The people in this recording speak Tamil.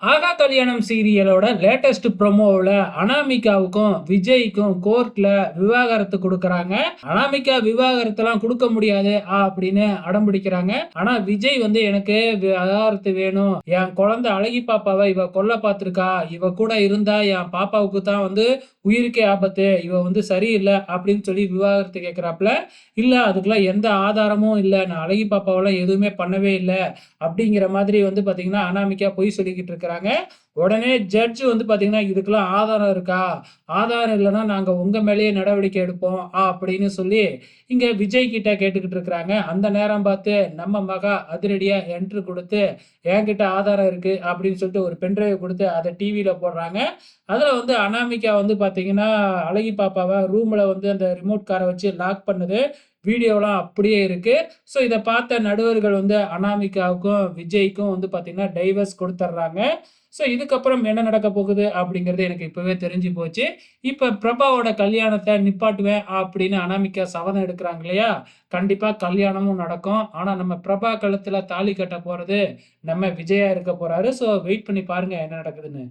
ஆகா கல்யாணம் சீரியலோட லேட்டஸ்ட் ப்ரோமோவுல அனாமிகாவுக்கும் விஜய்க்கும் கோர்ட்ல விவாகரத்து கொடுக்கறாங்க. அனாமிகா விவாகரத்துலாம் கொடுக்க முடியாது அப்படின்னு அடம் பிடிக்கிறாங்க. ஆனா விஜய் வந்து எனக்கு விவாகரத்து வேணும். என் குழந்தை அழகி பாப்பாவை இவ கொல்ல பார்த்திருக்கா. இவ கூட இருந்தா என் பாப்பாவுக்கு தான் வந்து உயிருக்கே ஆபத்து. இவ வந்து சரியில்லை அப்படின்னு சொல்லி விவாகரத்து கேட்கிறாப்புல. இல்ல அதுக்கெல்லாம் எந்த ஆதாரமும் இல்ல. நான் அழகி பாப்பாவெல்லாம் எதுவுமே பண்ணவே இல்ல. அப்படிங்கிற மாதிரி வந்து பாத்தீங்கன்னா அனாமிகா பொய் சொல்லிக்கிட்டு இருக்கிறாங்க. உடனே ஜட்ஜ் வந்து பாத்தீங்கன்னா இதுக்கெல்லாம் ஆதாரம் இருக்கா? ஆதாரம் இல்லைன்னா நாங்க உங்க மேலேயே நடவடிக்கை எடுப்போம் அப்படின்னு சொல்லி இங்க விஜய் கிட்ட கேட்டுக்கிட்டு இருக்கிறாங்க. அந்த நேரம் பார்த்து நம்ம மகா அதிரடியா என்ட்ரு கொடுத்து என்கிட்ட ஆதாரம் இருக்கு அப்படின்னு சொல்லிட்டு ஒரு பென்டிரைவ் கொடுத்து அதை டிவியில போடுறாங்க. அதுல வந்து அனாமிகா வந்து பாத்தீங்கன்னா அழகி பாப்பாவை ரூம்ல வந்து அந்த ரிமோட் காரை வச்சு லாக் பண்ணுது. வீடியோலாம் அப்படியே இருக்கு. ஸோ இத பார்த்த நடுவர்கள் வந்து அனாமிகாவுக்கும், விஜய்க்கும் வந்து பார்த்தீங்கன்னா, டைவர்ஸ் குடுத்துர்றாங்க. ஸோ இதுக்கப்புறம் என்ன நடக்க போகுது அப்படிங்கிறது எனக்கு இப்பவே தெரிஞ்சு போச்சு. இப்ப பிரபாவோட கல்யாணத்த நிப்பாட்டுவேன் அப்படின்னு அனாமிகா சபதம் எடுக்குறாங்க இல்லையா? கண்டிப்பா கல்யாணமும் நடக்கும். ஆனா நம்ம பிரபா கழுத்துல தாலி கட்ட போறது நம்ம விஜயா இருக்க போறாரு. ஸோ வெயிட் பண்ணி பாருங்க என்ன நடக்குதுன்னு.